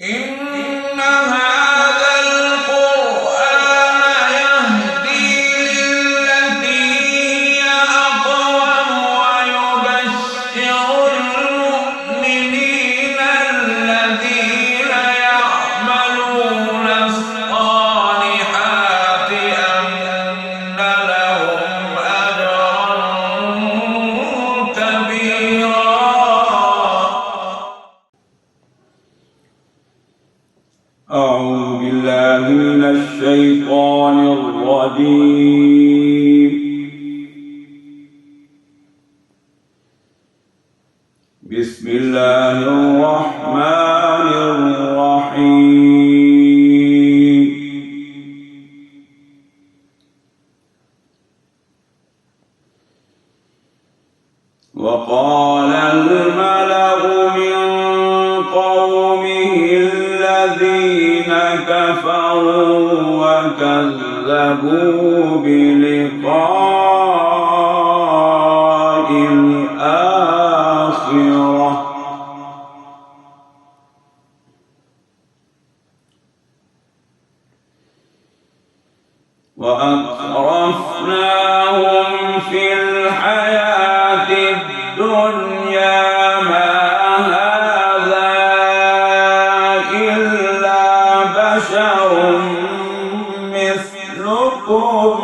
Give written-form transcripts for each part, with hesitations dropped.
إن هذا القرآن يهدي للتي هي أقوم ويبشر المؤمنين الذين يعملون الصالحات أن لهم أجرا كبيرا. أعوذ بالله من الشيطان الرجيم. بسم الله الرحمن الرحيم. وقال الملأ من قومه الذين كفروا وكذبوا بلقاء الآخرة وأترفناهم في الحياة الدنيا ما هذا إلا بشر مثلكم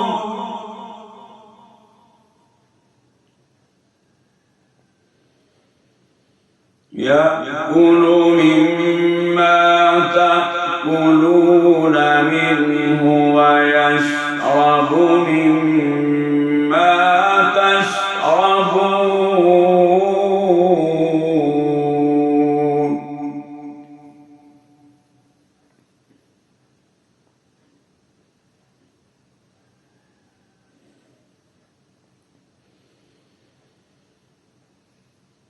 يأكل مما تأكلون منه ويشرب مما تشربون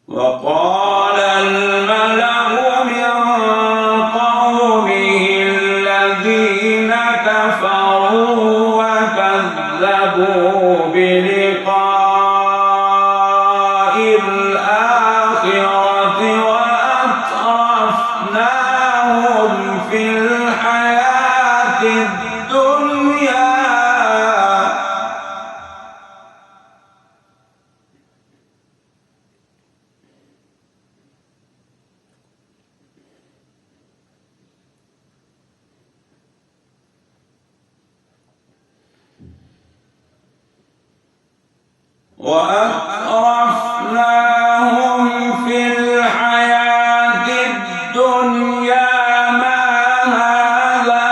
وقال الملأ من قومه الذين كفروا وكذبوا بلقاء الآخرة وأترفناهم في الحياة الدنيا ما هذا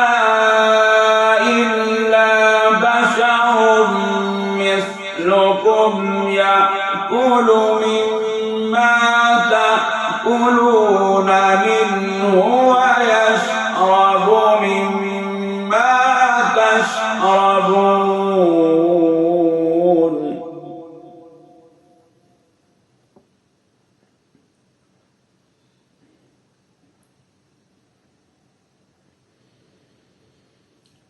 إلا بشر مثلكم يأكل مما تأكلون منه ويشرب مما تشربون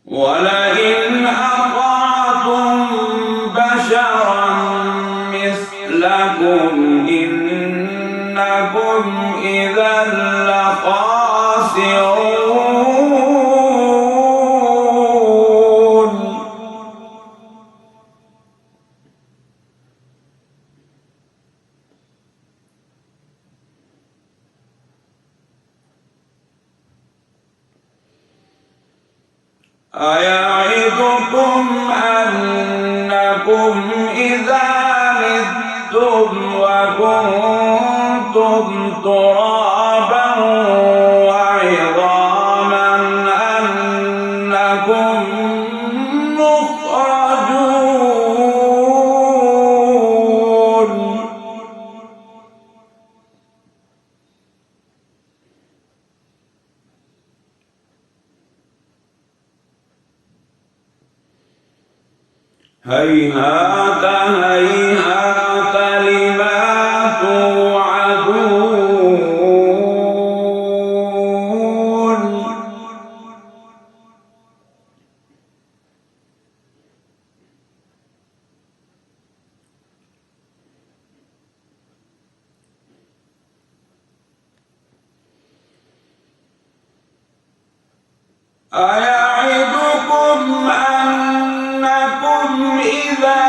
ولئن أطعتم بشرا مثلكم إنكم إذا لخاسرون أيعدكم أنكم إذا متم وكنتم ترابا وعظاما أنكم مخرجون هيهات هيهات لما توعدون أيعدكم أنكم إذا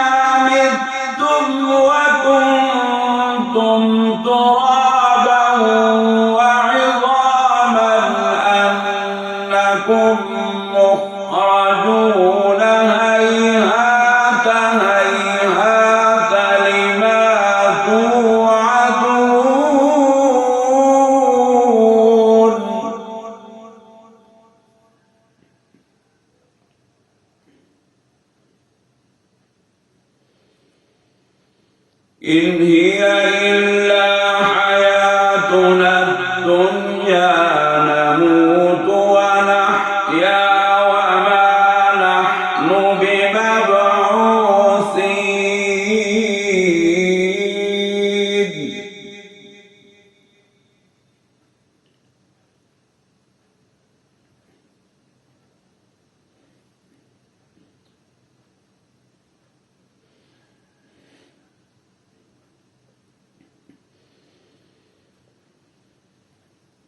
متم وكنتم ترابا وعظاما أنكم مخرجون هيهات هيهات لما توعدون إن هي إلا حياتنا الدنيا نموت ونحيا وما نحن بمبعوثين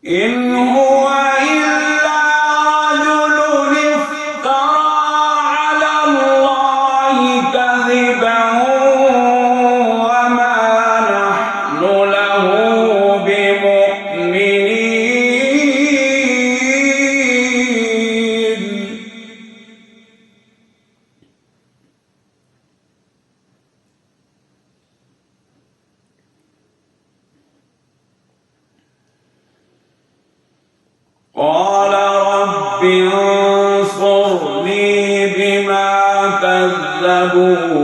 إن هو إلا رجل افترى على الله كذبا وما نحن له بمؤمنين قال رب انصرني بما كذبون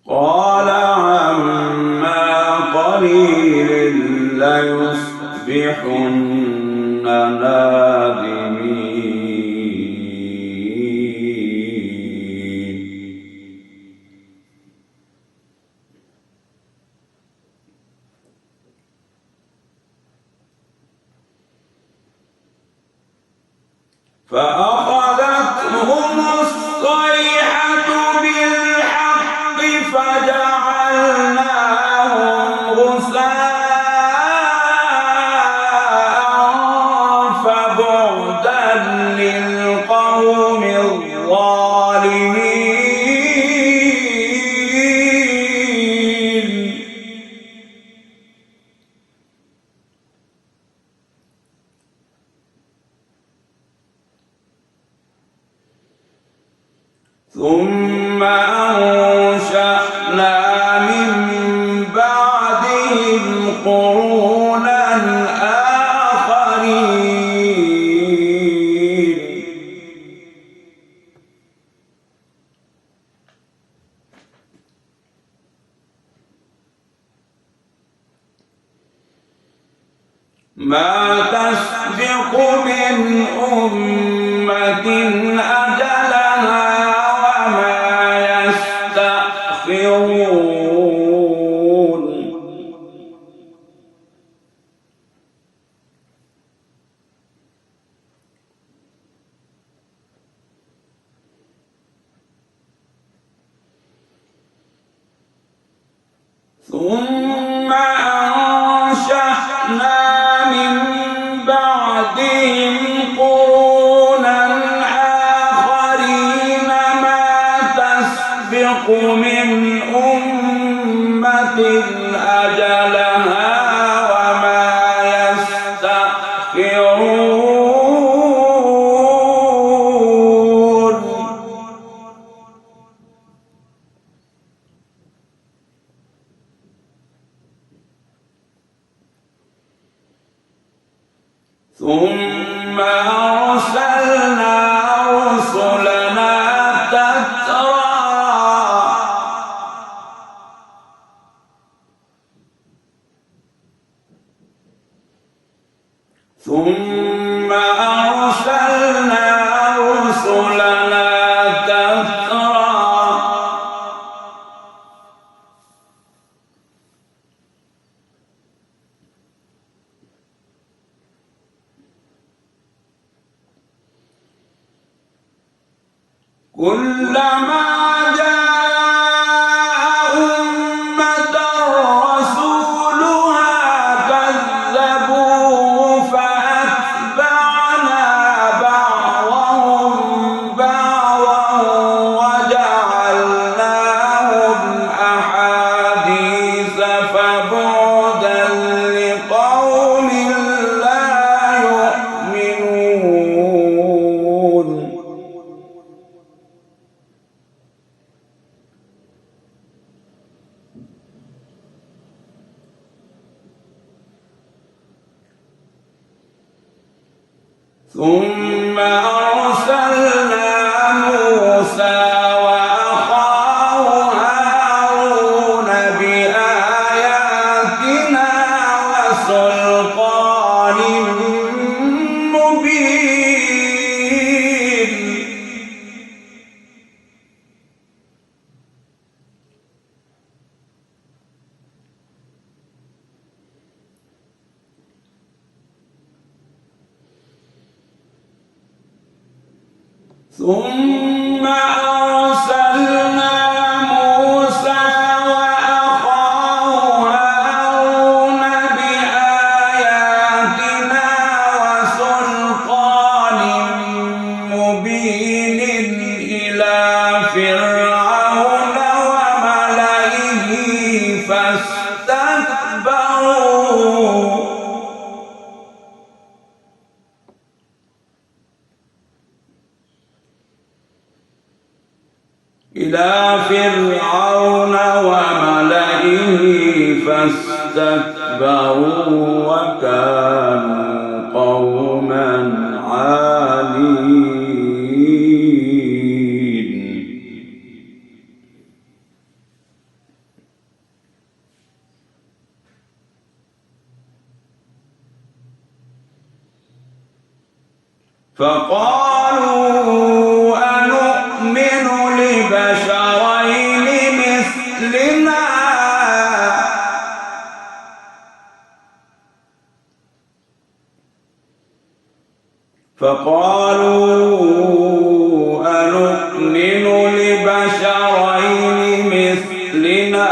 قال عما قليل ليصبحن نادمين فأخذتهم الصيحة بالحق فجعلناهم غثاء فبعدا للقوم الظالمين ثم أنشأنا من بعدهم قرونا آخرين ما تسبق من أمة أجلها وما يستأخرون ثم أنشأنا من بعدهم قرونا آخرين ما تسبق من أمة أجلها وما يستأخرون ثم أرسلنا رسلنا تترى ثم أرسلنا رسلنا تترى كلما جاء أمة رسولها كذبوه فأتبعنا بعضهم بعضا وجعلناهم أحاديث فبعدا لقوم لا يؤمنون ثم أرسلنا موسى وأخاه هارون بآياتنا وسلطان مبين ثم أرسلنا موسى وأخاه هارون بآياتنا وسلطان مبين إلى فرعون وملئه فاستكبروا وكانوا قوما عالين فقالوا أنؤمن لبشرين مثلنا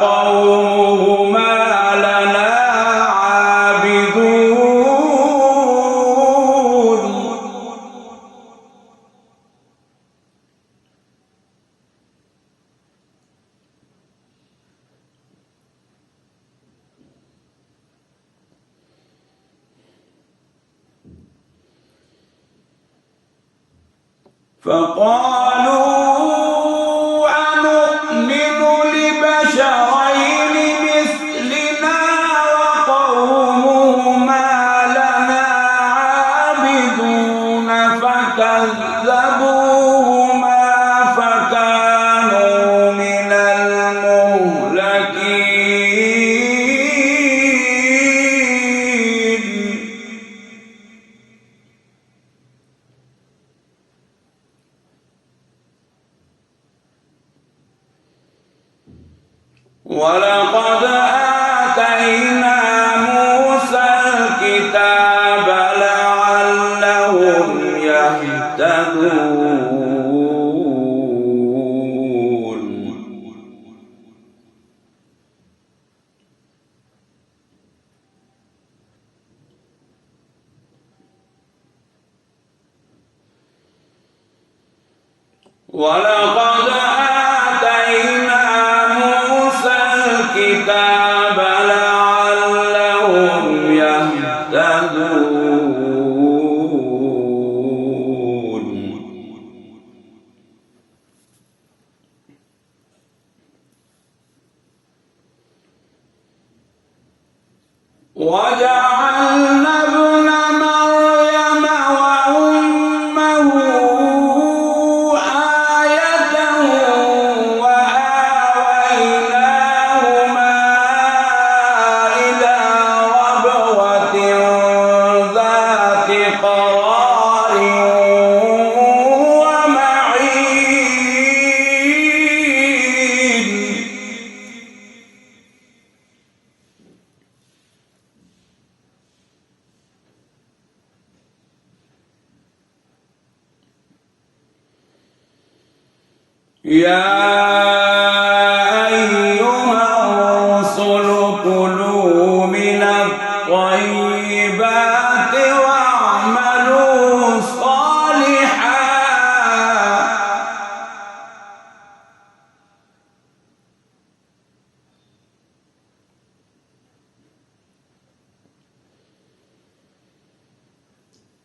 وقومهما لنا عابدون فقالوا أنؤمن لبشرين مثلنا وقومهما لنا عابدون فكذبوهما فكانوا من المهلكين ولقد آتينا موسى الكتاب لعلهم يهتدون ولقد آتينا موسى الكتاب لعلهم يهتدون وجعلنا ابن مريم وأمه آية وآويناهما إلى ربوة ذات قرار ومعين يا أيها الرسل كلوا من الطيبات واعملوا صالحا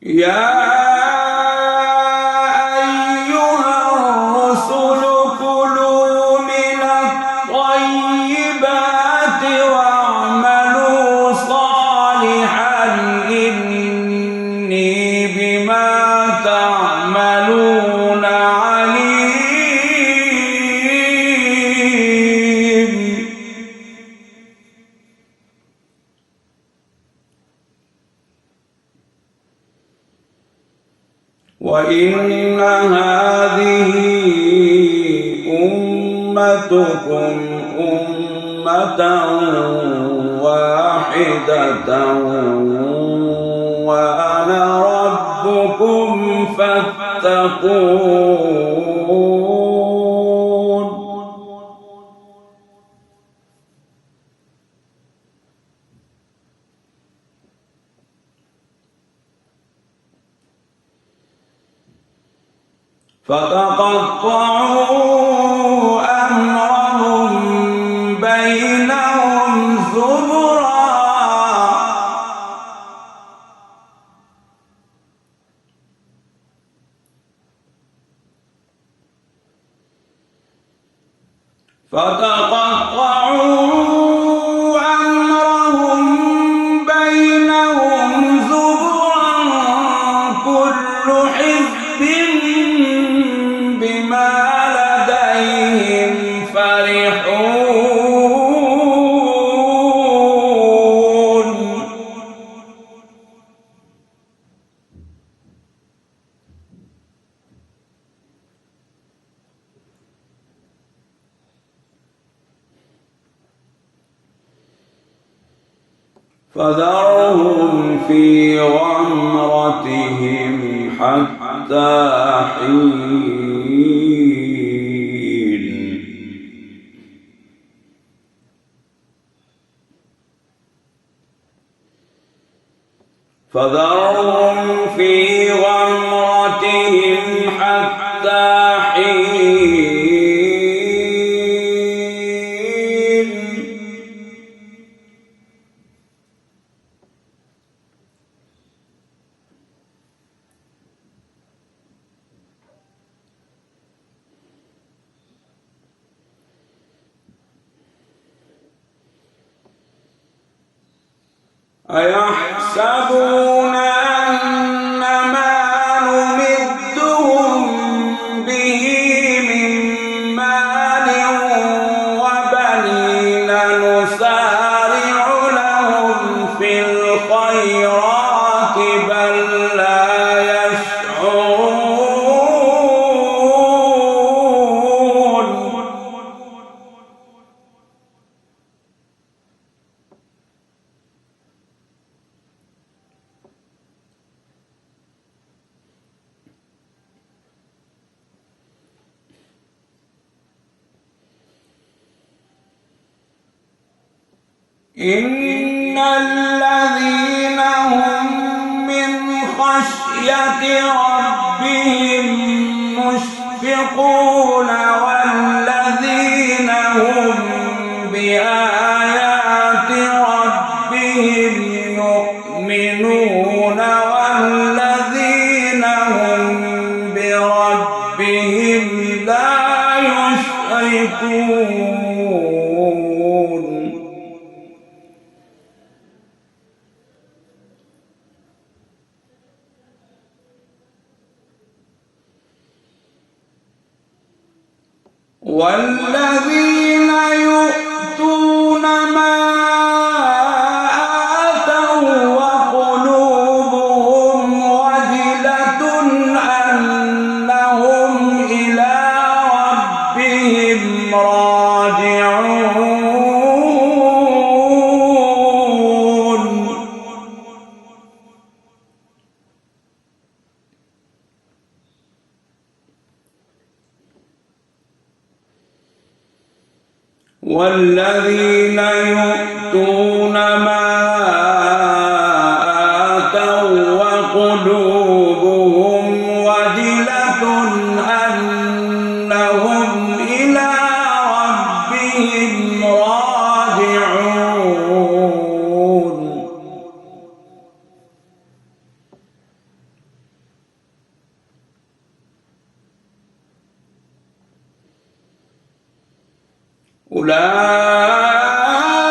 يا وإن هذه أمتكم أمة واحدة وأنا ربكم فاتقون فتقطعوا أمرهم بينهم زبرا كل حزب بما لديهم فرحون فذرهم في غمرتهم حتى حين فذرهم في غمرتهم حتى حين أيحسبون أن ما نمدهم به من مال وبنين نسارع لهم في الخيرات بل لا يشعرون إن الذين هم من خشية ربهم مشفقون والذين هم بآيات ربهم يؤمنون والذين هم بربهم لا يشركون والذين يؤتون والذين يؤتون ما آتوا وقلوبهم وجلة أنهم إلى ربهم راجعون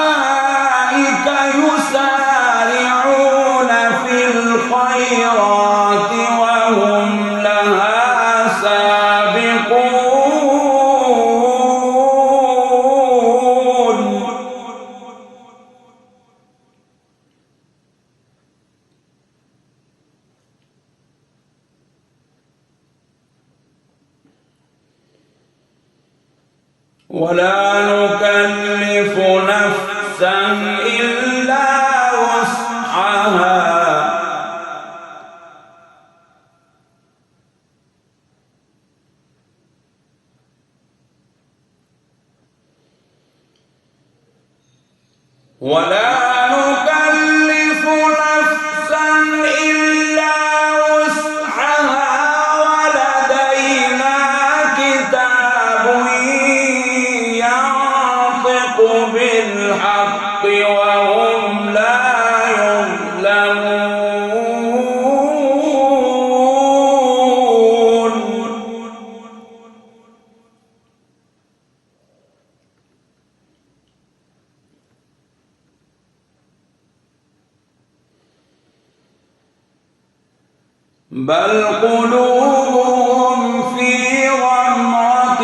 أولئك يسارعون في الخيرات وهم لها سابقون ولا نكلف نفسا إلا وسعها ولدينا كتاب ينطق بالحق وهم لا يظلمون بل قلوبهم في غمرة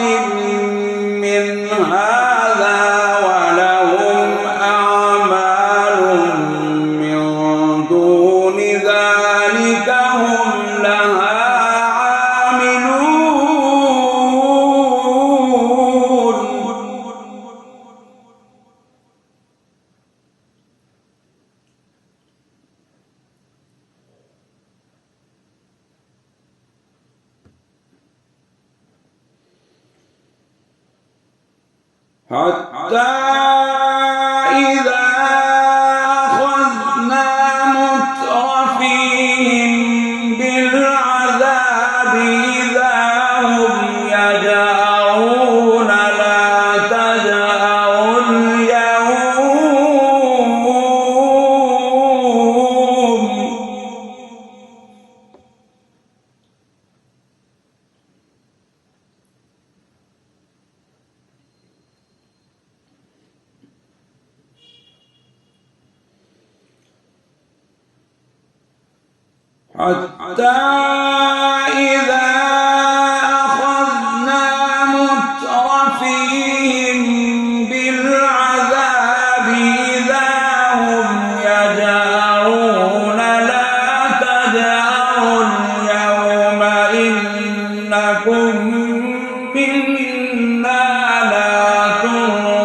من هذا ولهم أعمال من دون ذلك هم لها عاملون حتى إذا أخذنا مترفيهم بالعذاب إذا هم يجأرون لا تجأروا اليوم حتى إذا أخذنا مترفيهم بالعذاب إذا هم يجأرون لا تجأروا اليوم إنكم منا لا تنصرون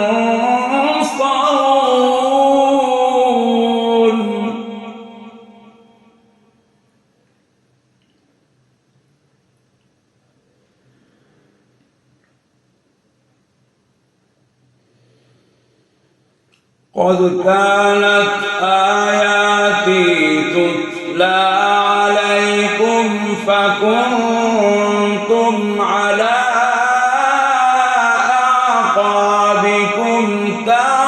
قد كانت آياتي تتلى عليكم فكنتم على أعقابكم تنكصون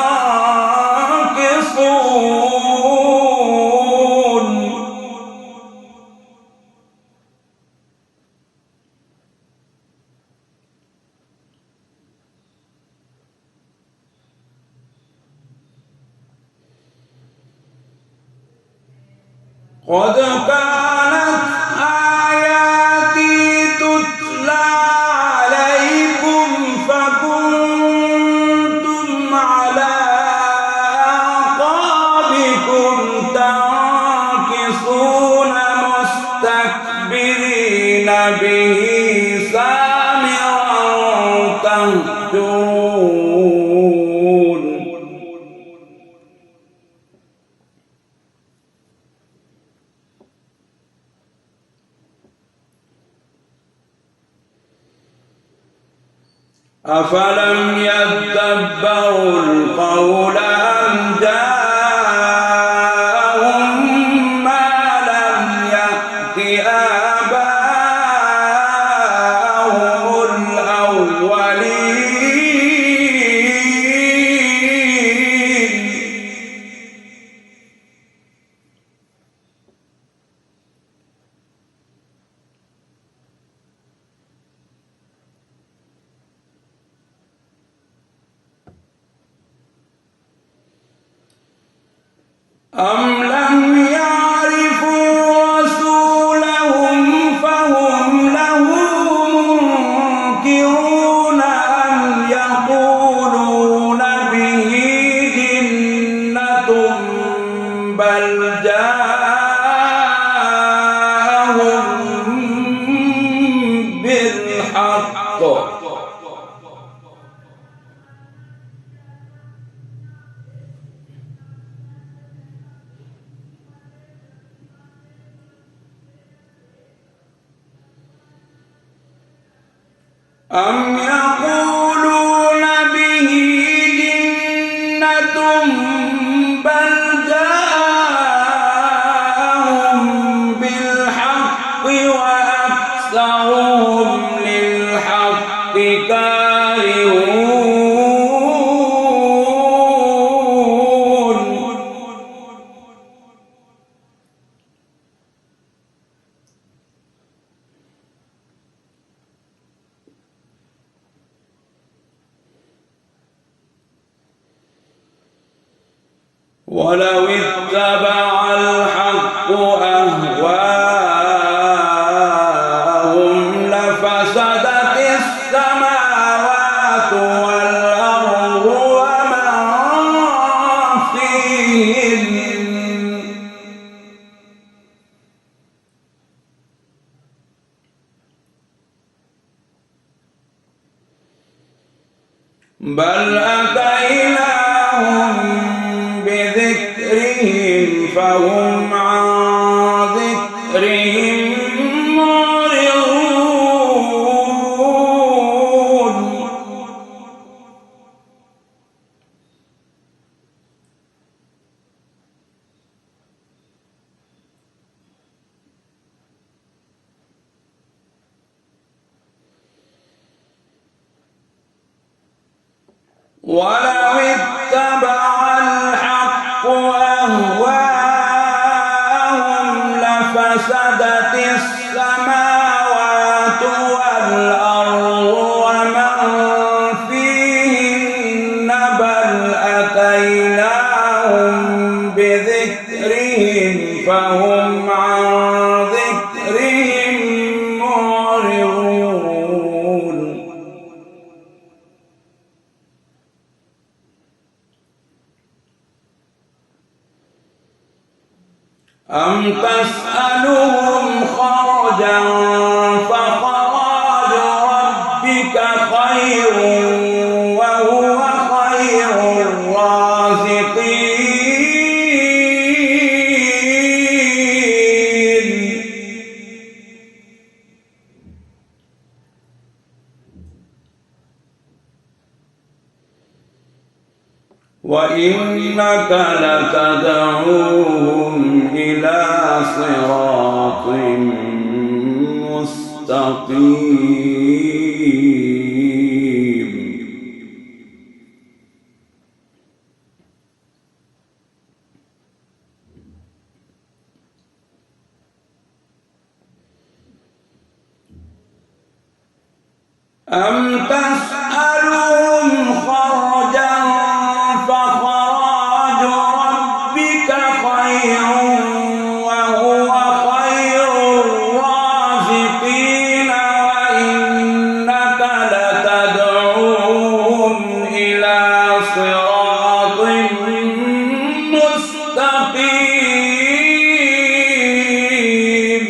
قد كانت آياتي تتلى عليكم فكنتم على أعقابكم تنكصون مستكبرين به سامرا تهجرون أفلم يدبروا استكبروا القول أم جاءهم ما لم يأت آباءهم الأولين أم لم يعرفوا رسولهم فهم له منكرون أم يقولون به جنة بل جاءهم بالحق أم يقولون به جنة بل جاءهم بالحق وأكثرهم للحق كارهون ولو اتبع الحق أهواءهم لفسدت السماوات والأرض ومن فيهن بل أتيناهم بذكرهم فهم عن ذكرهم معرضون ولو اتبع الحق أهواءهم لفسدت السماوات والأرض ومن فيهن بل أتيناهم بذكرهم فهم عن ذكرهم معرضون أم تسألهم خرجا فخراج ربك خير وهو خير الرازقين وإنك لتدعوهم إلى صراط مستقيم أم تسألهم خرجا فخراج ربك خير وهو خير الرازقين وإنك لتدعوهم إلى صراط مستقيم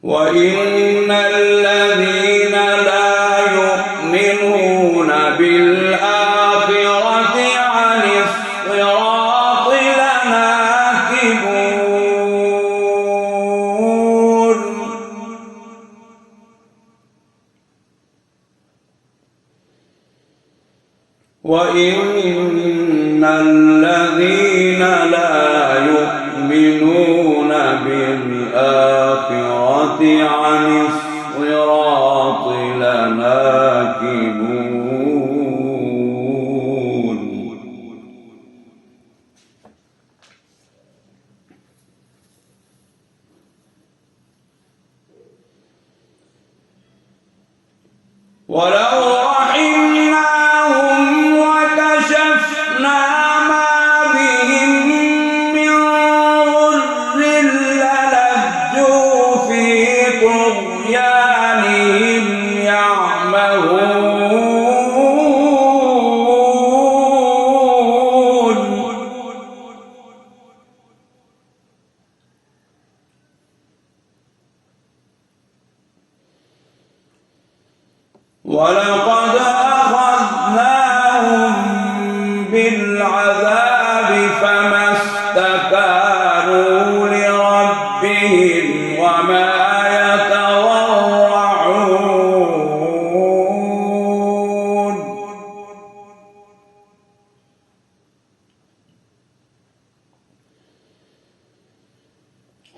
وإن الذين لا يؤمنون بالآخرة عن الصراط لناكبون وإن الذين لا يؤمنون بالآخرة عن الصراط لناكبون ولو رحمناهم وكشفنا ما بهم من ضر للجوا في طغيانهم يعمهون ولقد أخذناهم بالعذاب فما استكانوا لربهم وما يتضرعون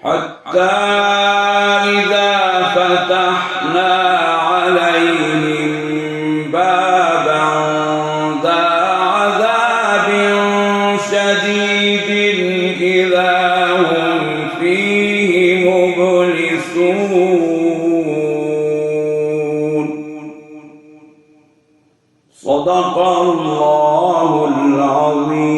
حتى إذا فتحنا عليهم بابا ذا عذاب شديد إذا هم فيه مبلسون صدق الله العظيم.